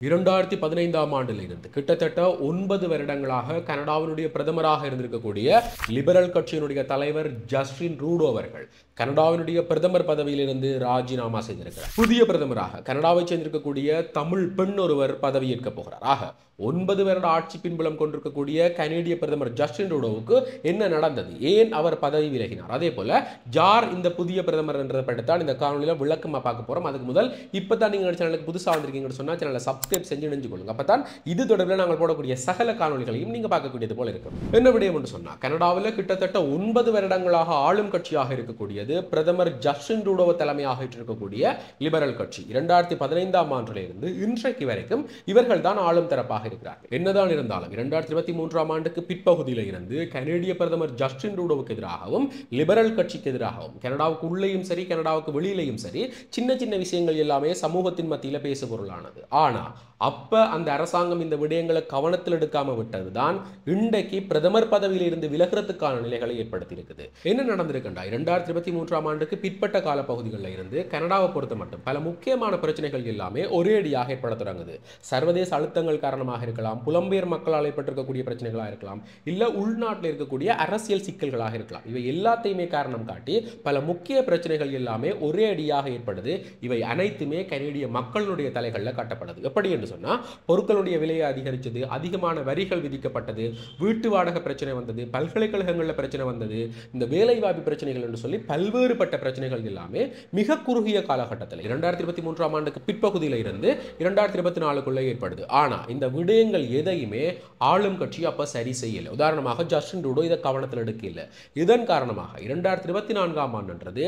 2015ஆம் ஆண்டிலிருந்து கிட்டத்தட்ட 9 வருடங்களாக கனடாவினுடைய பிரதமராக இருந்திருக்கக்கூடிய லிபரல் கட்சியினுடைய தலைவர் ஜஸ்டின் ட்ரூடோ அவர்கள் கனடாவினுடைய பிரதமர் பதவியிலிருந்து ராஜினாமா செய்திருக்கிறார். புதிய பிரதமராக கனடாவை சேர்ந்திருக்கக்கூடிய தமிழ் பெண் ஒருவர் பதவியேற்க போகிறார். ஆக 9 வருட ஆட்சி பின்புலம் கொண்டிருக்கக்கூடிய கனேடிய பிரதமர் ஜஸ்டின் ட்ரூடோவுக்கு என்ன நடந்தது, ஏன் அவர் பதவி விலகினார், அதே போல யார் இந்த புதிய பிரதமர் என்றதை பற்றி இந்த காணொலியில் விளக்கமா பார்க்க போறோம். அதுக்கு முதல் இப்பதான் நீங்க சேனலுக்கு புதுசா வந்திருக்கீங்கன்னு சொன்னா சேனலை சப்ஸ்கிரைப் செஞ்சு நினைச்சுக்கொள்ளுங்க. அப்பதான் இது தொடர்பில் நாங்கள் போடக்கூடிய சகல காணொலிகளையும் நீங்க பார்க்கக்கூடியது போல இருக்கும். என்ன விடயம் என்று சொன்னா, கனடாவில் கிட்டத்தட்ட 9 வருடங்களாக ஆளும் கட்சியாக இருக்கக்கூடியது பிரதமர் ஜஸ்டின் ட்ரூடோ தலைமையாக இருக்கக்கூடிய லிபரல் கட்சி. 2015ஆம் ஆண்டிலிருந்து இன்றைக்கு வரைக்கும் இவர்கள் தான் ஆளும் தரப்பாக இருக்கிறார்கள். என்னதான் இருந்தாலும் 2023ஆம் ஆண்டுக்கு பிற்பகுதியில் இருந்து கனேடிய பிரதமர் ஜஸ்டின் ட்ரூடோவுக்கு எதிராகவும் லிபரல் கட்சிக்கு எதிராகவும் கனடாவுக்கு உள்ளேயும் சரி கனடாவுக்கு வெளியிலையும் சரி சின்ன சின்ன விஷயங்கள் எல்லாமே சமூகத்தின் மத்தியில் பேசு பொருளானது. ஆனா அப்ப அந்த அரசாங்கம் இந்த விடயங்களை கவனத்தில் எடுக்காம விட்டதுதான் இன்றைக்கு பிரதமர் பதவியில் இருந்து விலகிறதுக்கான நிலைகளை ஏற்படுத்தி இருக்குது. என்ன நடந்திருக்குண்டா, 2023ஆம் ஆண்டுக்கு பிற்பட்ட கால பகுதிகளில் இருந்து கனடாவை பொறுத்த மட்டும் பல முக்கியமான பிரச்சனைகள் எல்லாமே ஒரே அடியாக ஏற்பட தொடங்குது. சர்வதேச அழுத்தங்கள் காரணமாக இருக்கலாம், புலம்பெயர் மக்களால் ஏற்பட்டிருக்கக்கூடிய பிரச்சனைகளாக இருக்கலாம், இல்ல உள்நாட்டில் இருக்கக்கூடிய அரசியல் சிக்கல்களாக இருக்கலாம். இவை எல்லாத்தையுமே காரணம் காட்டி பல முக்கிய பிரச்சனைகள் எல்லாமே ஒரே அடியாக ஏற்படுது. இவை அனைத்துமே கனேடிய மக்களுடைய தலைகளில் கட்டப்படுது. எப்படி என்று சொன்னா, பொருட்களுடைய விலையை அதிகரிச்சது, அதிகமான வரிகள் விதிக்கப்பட்டது, வீட்டு வாடகை பிரச்சனை வந்தது, பல்கலைக்கழகங்களில் பிரச்சனை வந்தது, இந்த வேலைவாய்ப்பு பிரச்சனைகள் என்று சொல்லி பல்வேறுபட்ட பிரச்சனைகள் எல்லாமே மிக குறுகிய காலகட்டத்தில் 2023ஆம் ஆண்டுக்கு பிற்பகுதியில் இருந்து 2024க்குள்ள ஏற்படுது. ஆனா இந்த விடயங்கள் எதையுமே ஆளும் கட்சி அப்ப சரி செய்யல. உதாரணமாக ஜஸ்டின் ட்ரூடோ இதை கவனத்தில் எடுக்கல. இதன் காரணமாக 2024ஆம் ஆண்டுன்றது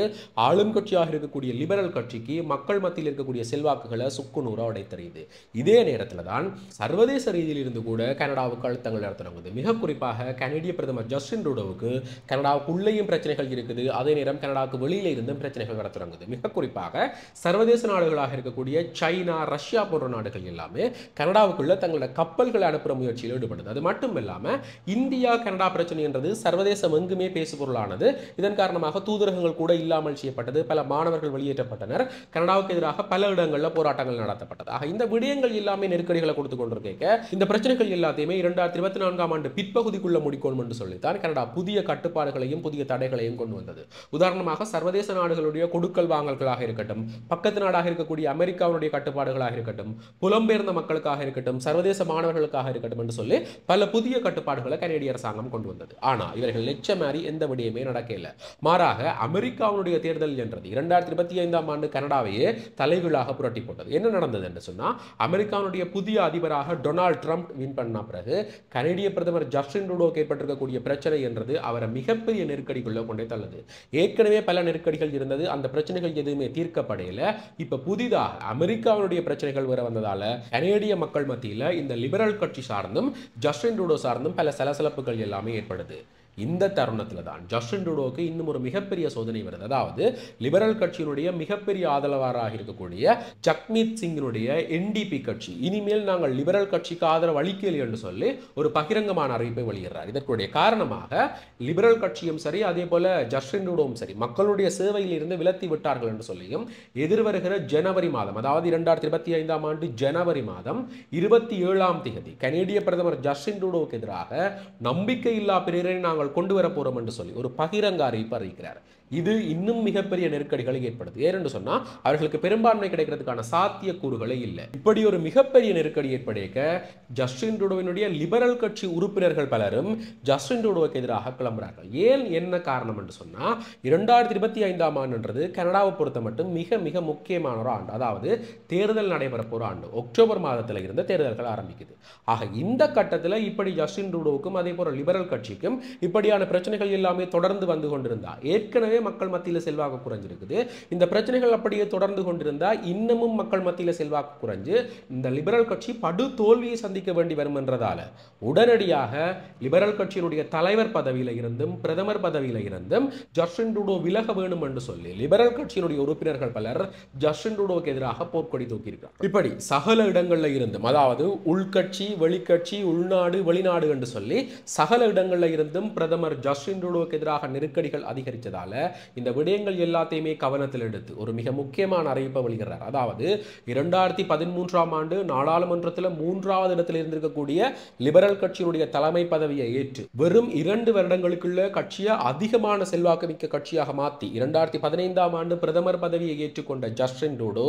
ஆளும் கட்சியாக இருக்கக்கூடிய லிபரல் கட்சிக்கு மக்கள் மத்தியில் இருக்கக்கூடிய செல்வாக்குகளை சுக்குநூறா உடைத்தறியுது. இதே நேரத்தில் தான் சர்வதேச ரீதியில் இருந்து கூட கனடாவுக்கு அழுத்தங்கள் நடத்துறாங்க. மிக குறிப்பாக கனேடிய பிரதமர் ஜஸ்டின் ட்ரூடோவுக்கு கனடாவுக்கு உள்ளேயும் பிரச்சனைகள் இருக்குது, அதே நேரம் கனடாவுக்கு வெளியில இருந்தும் பிரச்சனைகள் நடத்துறாங்க. மிக குறிப்பாக சர்வதேச நாடுகளாக இருக்கக்கூடிய சைனா, ரஷ்யா போன்ற நாடுகள் எல்லாமே கனடாவுக்குள்ள தங்களோட கப்பல்களை அனுப்புற முயற்சியில் ஈடுபடுது. அது மட்டும் இல்லாம இந்தியா கனடா பிரச்சனை என்றது சர்வதேசம் எங்குமே பேசு பொருளானது. இதன் காரணமாக தூதரகங்கள் கூட இல்லாமல் செய்யப்பட்டது, பல மாணவர்கள் வெளியேற்றப்பட்டனர், கனடாவுக்கு எதிராக பல இடங்களில் போராட்டங்கள் நடத்தப்பட்டது. ஆக இந்த விடயங்கள் எல்லாமே நெருக்கடிகளை கொடுத்து கொண்டிருக்க இந்த பிரச்சனைகள் எல்லாத்தையுமே 2024ஆம் ஆண்டு பிற்பகுதிக்குள்ள முடிக்கணும் என்று சொல்லித்தான் கனடா புதிய கட்டுப்பாடுகளையும் புதிய தடைகளையும் கொண்டு வந்தது. உதாரணமாக சர்வதேச நாடுகளுடைய கொடுக்கல் வாங்கல்களாக இருக்கட்டும், பக்கத்து நாடாக இருக்கக்கூடிய அமெரிக்காவுடைய கட்டுப்பாடுகளாக இருக்கட்டும், புலம்பெயர்ந்த மக்களுக்காக இருக்கட்டும், சர்வதேச மாணவர்களுக்காக இருக்கட்டும் என்று சொல்லி பல புதிய கட்டுப்பாடுகளை கனேடிய அரசாங்கம் கொண்டு வந்தது. ஆனா இவர்கள் லட்ச மாதிரி எந்த விடயமே நடக்கல. மாறாக அமெரிக்காவுடைய தேர்தல் என்றது 2025ஆம் ஆண்டு கனடாவையே தலைகீழாக புரட்டி போட்டது. என்ன நடந்தது என்று சொன்னா, அமெரிக்காவுடைய புதிய அதிபராக டொனால்ட் ட்ரம்ப் வின் பண்ண பிறகு கனேடிய பிரதமர் ஜஸ்டின் ட்ரூடோவுக்கு ஏற்பட்டிருக்கக்கூடிய பிரச்சனை என்றது அவரை மிகப்பெரிய நெருக்கடிக்குள்ள கொண்டே தள்ளுது. ஏற்கனவே பல நெருக்கடிகள் இருந்தது, அந்த பிரச்சனைகள் எதுவுமே தீர்க்கப்படையில. இப்ப புதிதாக அமெரிக்காவுடைய பிரச்சனைகள் வர வந்ததால கனேடிய மக்கள் மத்தியில் இந்த லிபரல் கட்சி சார்ந்தும் ஜஸ்டின் ட்ரூடோ சார்ந்தும் பல சலசலப்புகள் எல்லாமே ஏற்படுது. இந்த தருணத்தில் தான் ஜஸ்டின் ட்ரூடோவுக்கு இன்னும் ஒரு மிகப்பெரிய சோதனை வருது. அதாவது லிபரல் கட்சியினுடைய மிகப்பெரிய ஆதரவாளராக இருக்கக்கூடிய ஜக்மீத் சிங்கினுடைய NDP கட்சி இனிமேல் நாங்கள் லிபரல் கட்சிக்கு ஆதரவு அளிக்கலை என்று சொல்லி ஒரு பகிரங்கமான அறிவிப்பை வெளியிடுறார். இதற்குடைய காரணமாக லிபரல் கட்சியும் சரி அதே போல ஜஸ்டின் ட்ரூடோவும் சரி மக்களுடைய சேவையில் இருந்து விலத்தி விட்டார்கள் என்று சொல்லியும் எதிர்வருகிற ஜனவரி மாதம், அதாவது 2025ஆம் ஆண்டு ஜனவரி மாதம் 27ஆம் தேதி கனேடிய பிரதமர் ஜஸ்டின் ட்ரூடோவுக்கு எதிராக நம்பிக்கையில்லா பிரேரணை நாங்கள் கொண்டு வர போறோம் என்று சொல்லி ஒரு பகிரங்க அறிவிப்பு அறிவிக்கிறார். இது இன்னும் மிகப்பெரிய நெருக்கடிகளை ஏற்படுது. ஏன்னு சொன்னா அவர்களுக்கு பெரும்பான்மை கிடைக்கிறதுக்கான சாத்திய கூறுகளே இல்லை. இப்படி ஒரு மிகப்பெரிய நெருக்கடி ஏற்படுக்க ஜஸ்டின் ட்ரூடோவினுடைய லிபரல் கட்சி உறுப்பினர்கள் பலரும் ஜஸ்டின் ட்ரூடோவுக்கு எதிராக கிளம்புறார்கள். ஏன், என்ன காரணம் என்று சொன்னா, 2025ஆம் ஆண்டுன்றது கனடாவை பொறுத்த மட்டும் மிக மிக முக்கியமான ஒரு ஆண்டு. அதாவது தேர்தல் நடைபெற போற ஆண்டு. அக்டோபர் மாதத்தில் இருந்து தேர்தல்கள் ஆரம்பிக்குது. ஆக இந்த கட்டத்தில் இப்படி ஜஸ்டின் ட்ரூடோவுக்கும் அதே போல லிபரல் கட்சிக்கும் இப்படியான பிரச்சனைகள் எல்லாமே தொடர்ந்து வந்து கொண்டிருந்தா ஏற்கனவே மக்கள் மத்தியில் செல்வாக்கு குறைஞ்சிருக்குது. இந்த பிரச்சனைகள் அப்படியே தொடர்ந்து கொண்டிருந்தா இன்னமும் மக்கள் மத்தியில் செல்வாக்கு குறைஞ்சு இந்த லிபரல் கட்சி படு தோல்வியை சந்திக்க வேண்டி வரும் என்றதால உடனடியாக லிபரல் கட்சியினுடைய தலைவர் பதவியில இருந்தும் பிரதமர் பதவியில இருந்தும் ஜஸ்டின் ட்ரூடோ விலக வேணும் என்று சொல்லி லிபரல் கட்சியினுடைய உறுப்பினர்கள் பலர் ஜஸ்டின் ட்ரூடோவுக்கு எதிராக போர்க்கொடி தூக்கியிருக்கிறார். இப்படி சகல இடங்கள்ல இருந்தும், அதாவது உள்கட்சி வெளிக்கட்சி உள்நாடு வெளிநாடு என்று சொல்லி சகல இடங்கள்ல இருந்தும் பிரதமர் ஜஸ்டின் ட்ரூடோவுக்கு எதிராக நெருக்கடிகள் அதிகரித்ததால இந்த விடயங்கள் எல்லாத்தையுமே கவனத்தில் எடுத்து ஒரு மிக முக்கியமான அறிவிப்பை வெளியிடுறார். அதாவது 2013ஆம் ஆண்டு நாடாளுமன்றத்தில் 3வது இடத்தில் இருந்திருக்கக்கூடிய லிபரல் கட்சியினுடைய தலைமை பதவியை ஏற்று வெறும் 2 வருடங்களுக்குள்ள கட்சியை அதிகமான செல்வாக்கு மிக்க கட்சியாக மாற்றி 2015ஆம் ஆண்டு பிரதமர் பதவியை ஏற்றுக்கொண்ட ஜஸ்டின் ட்ரூடோ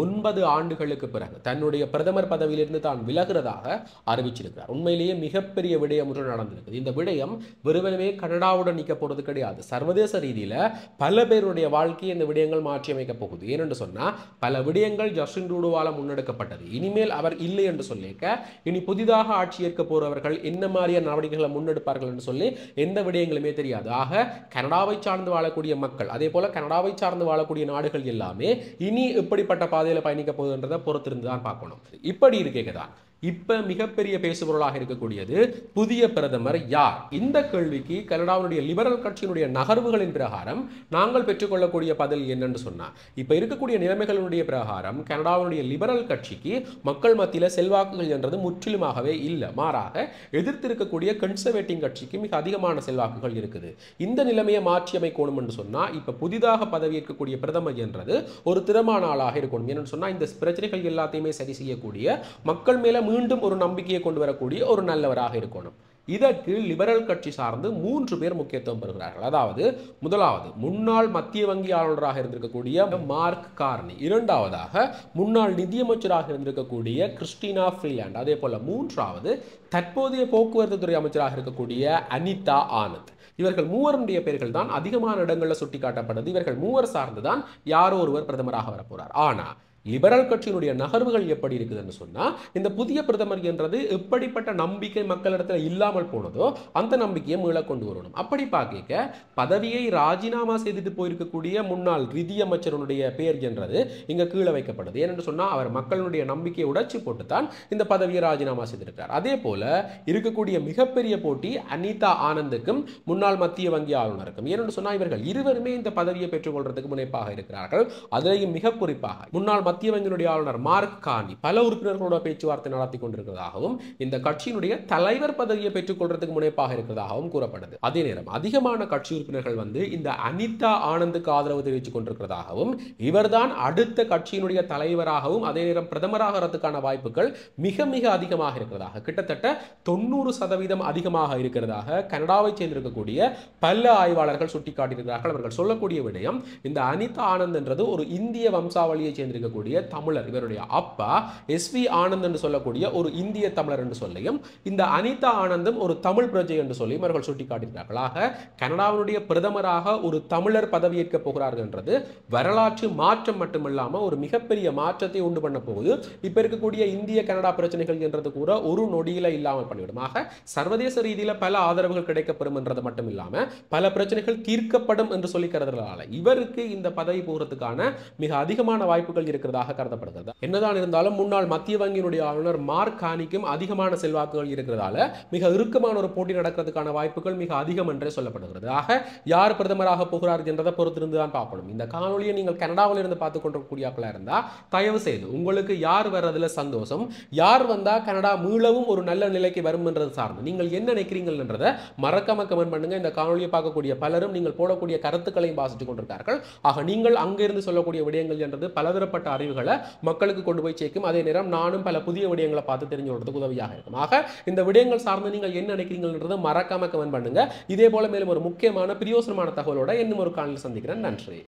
9 ஆண்டுகளுக்கு பிறகு தன்னுடைய பிரதமர் பதவியிலிருந்து தான் விலகிறதாக அறிவிச்சிருக்கிறார். உண்மையிலேயே மிகப்பெரிய விடயம் ஒன்று நடந்திருக்கு. இந்த விடயம் வெறுமனே கனடாவுடன் நிற்க போறது கிடையாது. சர்வதேச ரீதியில பல பேருடைய வாழ்க்கையை இந்த விடயங்கள் மாற்றி அமைக்க போகுது. ஏனென்று சொன்னா பல விடயங்கள் ஜஸ்டின் ட்ரூடோவால முன்னெடுக்கப்பட்டது. இனிமேல் அவர் இல்லை என்று சொல்லிக்க இனி புதிதாக ஆட்சி ஏற்க போறவர்கள் என்ன மாதிரியான நடவடிக்கைகளை முன்னெடுப்பார்கள் என்று சொல்லி எந்த விடயங்களுமே தெரியாது. ஆக கனடாவை சார்ந்து வாழக்கூடிய மக்கள் அதே போல கனடாவை சார்ந்து வாழக்கூடிய நாடுகள் எல்லாமே இனி இப்படிப்பட்ட பாதையில பயணிக்க போகுதுன்றதை பொறுத்திருந்து தான் பார்க்கணும். இப்படி இருக்கேதான் இப்ப மிகப்பெரிய பேசுபொருளாக இருக்கக்கூடியது புதிய பிரதமர் யார்? இந்த கேள்விக்கு கனடாவுடைய லிபரல் கட்சியினுடைய நகர்வுகளின் பிரகாரம் நாங்கள் பெற்றுக்கொள்ளக்கூடிய பதில் என்னன்னு சொன்னா, இப்ப இருக்கக்கூடிய நிலைமைகளுடைய பிரகாரம் கனடாவுடைய லிபரல் கட்சிக்கு மக்கள் மத்தியில செல்வாக்குகள் என்றது முற்றிலுமாகவே இல்லை. மாறாக எதிர்த்திருக்கக்கூடிய கன்சர்வேட்டிவ் கட்சிக்கு மிக அதிகமான செல்வாக்குகள் இருக்குது. இந்த நிலைமையை மாற்றி அமைக்கணும் என்று சொன்னா இப்ப புதிதாக பதவியேற்கக்கூடிய பிரதமர் என்றது ஒரு திறமான ஆளாக இருக்கணும். என்னன்னு சொன்னா இந்த பிரச்சனைகள் எல்லாத்தையுமே சரி செய்யக்கூடிய மக்கள் மேல மீண்டும் ஒரு நம்பிக்கையை கொண்டு வரக்கூடிய ஒரு நல்லவராக இருக்கணும். இதற்கு லிபரல் கட்சி சார்ந்து 3 பேர் முக்கியத்துவம் பெறுகிறார்கள். அதாவது முதலாவது முன்னாள் மத்திய வங்கி ஆளுநராக இருந்திருக்கக்கூடிய மார்க் கார்னி, இரண்டாவதாக முன்னாள் நிதியமைச்சராக இருந்திருக்கக்கூடிய கிறிஸ்டினா ஃப்ரீலாண்ட், அதே போல 3வது தற்போதைய போக்குவரத்து துறை அமைச்சராக இருக்கக்கூடிய அனிதா ஆனந்த். இவர்கள் மூவருடைய பெயர்கள் தான் அதிகமான இடங்களில் சுட்டிக்காட்டப்பட்டது. இவர்கள் மூவர் சார்ந்துதான் யாரோ ஒருவர் பிரதமராக வரப்போறார். ஆனா லிபரல் கட்சியினுடைய நகர்வுகள் எப்படி இருக்குதுன்னு சொன்னா இந்த புதிய பிரதமர் என்றது எப்படிப்பட்ட நம்பிக்கை மக்களிடத்தில் இல்லாமல் போனதோ அந்த நம்பிக்கையை மீள கொண்டு வரணும். அப்படி பார்க்க பதவியை ராஜினாமா செய்துட்டு போயிருக்கக்கூடிய முன்னாள் நிதி அமைச்சருடைய பெயர் என்றது இங்க கீழே வைக்கப்படுது. ஏனென்று சொன்னா அவர் மக்களுடைய நம்பிக்கையை உடைச்சு போட்டுத்தான் இந்த பதவியை ராஜினாமா செய்திருக்கிறார். அதே போல இருக்கக்கூடிய மிகப்பெரிய போட்டி அனிதா ஆனந்துக்கும் முன்னாள் மத்திய வங்கி ஆளுநருக்கும். ஏனென்று சொன்னா இவர்கள் இருவருமே இந்த பதவியை பெற்றுக்கொள்றதுக்கு முனைப்பாக இருக்கிறார்கள். அதிலேயும் மிக குறிப்பாக முன்னாள் மத்திய வங்கியினுடைய ஆளுநர் மார்க் கார்னி பல உறுப்பினர்களோட பேச்சுவார்த்தை நடத்தி கொண்டிருக்கிறதாகவும் இந்த கட்சியினுடைய தலைவர் பதவியை பெற்றுக் கொள்றதுக்கு முனைப்பாக இருக்கிறதாகவும் கூறப்படுது. அதே நேரம் அதிகமான கட்சி உறுப்பினர்கள் இந்த அனிதா ஆனந்துக்கு ஆதரவு தெரிவித்துக் கொண்டிருக்கிறதாகவும் இவர்தான் அடுத்த கட்சியினுடைய தலைவராகவும் அதே நேரம் பிரதமராகிறதுக்கான வாய்ப்புகள் மிக மிக அதிகமாக இருக்கிறதாக, கிட்டத்தட்ட 90% அதிகமாக இருக்கிறதாக கனடாவை சேர்ந்திருக்கக்கூடிய பல ஆய்வாளர்கள் சுட்டிக்காட்டியிருக்கிறார்கள். அவர்கள் சொல்லக்கூடிய விடயம் இந்த அனிதா ஆனந்த் என்றது ஒரு இந்திய வம்சாவளியை சேர்ந்திருக்கக்கூடிய தமிழர். இவருடைய அப்பா எஸ்வி ஆனந்த் என்று சொல்லக்கூடிய ஒரு இந்திய தமிழர் என்று சொல்லியும் இந்த அனிதா ஆனந்தும் ஒரு தமிழ் பிரஜை என்று சொல்லியும் அவர்கள் சுட்டிக்காட்டியிருக்கிறார்கள். ஆக கனடாவினுடைய பிரதமராக ஒரு தமிழர் பதவியேற்க போகிறார்கள் என்றது வரலாற்று மாற்றம் மட்டுமில்லாமல் ஒரு மிகப்பெரிய மாற்றத்தை உண்டு பண்ண போகுது. இப்ப இருக்கக்கூடிய இந்திய கனடா பிரச்சனைகள் என்றது கூட ஒரு நொடியில இல்லாமல் பண்ணிவிடும். ஆக சர்வதேச ரீதியில பல ஆதரவுகள் கிடைக்கப்படும் என்றது மட்டும் இல்லாம பல பிரச்சனைகள் தீர்க்கப்படும் என்று சொல்லிக்கிறதுனால இவருக்கு இந்த பதவி போகிறதுக்கான மிக அதிகமான வாய்ப்புகள் இருக்கிறதாக கருதப்படுகிறது. என்னதான் இருந்தாலும் முன்னாள் மத்திய வங்கியினுடைய ஆளுநர் மார்க் கார்னிக்கும் அதிகமான செல்வாக்குகள் இருக்கிறதால மிக இறுக்கமான ஒரு போட்டி நடக்கிறதுக்கான வாய்ப்புகள் மிக அதிகம் என்றே சொல்லப்படுகிறது. ஆக யார் பிரதமராக போகிறார் என்றதை பொறுத்திருந்து தான் பார்க்கணும். இந்த காணொலியை நீங்கள் கனடாவில் இருந்து பார்த்து கொண்டிருக்கக்கூடிய ஆட்களா இருந்தா தயவு செய்து உங்களுக்கு யார் வர்றதுல சந்தோஷம், யார் வந்தா கனடா மீளவும் ஒரு நல்ல நிலைக்கு வரும் என்றது சார்ந்து நீங்கள் என்ன நினைக்கிறீர்கள் என்றதை மறக்காம கமெண்ட் பண்ணுங்க. இந்த காணொலியை பார்க்கக்கூடிய பலரும் நீங்கள் போடக்கூடிய கருத்துக்களையும் வாசித்துக் கொண்டிருக்கிறார்கள். ஆக நீங்கள் அங்கிருந்து சொல்லக்கூடிய விடயங்கள் என்றது பலதரப்பட்ட அறிவுகளை மக்களுக்கு கொண்டு போய் சேர்க்கும். அதே நேரம் நானும் பல புதிய விடயங்களை பார்த்து தெரிஞ்சு கொள்றதுக்கு உதவியாக இருக்கும். ஆக இந்த விடயங்கள் சார்ந்து நீங்கள் என்ன நினைக்கிறீங்கன்றதை மறக்காம கமெண்ட் பண்ணுங்க. இதே போல மேலும் ஒரு முக்கியமான பிரயோசனமான தகவலோட இன்னும் ஒரு காணொலியில் சந்திக்கிறேன். நன்றி.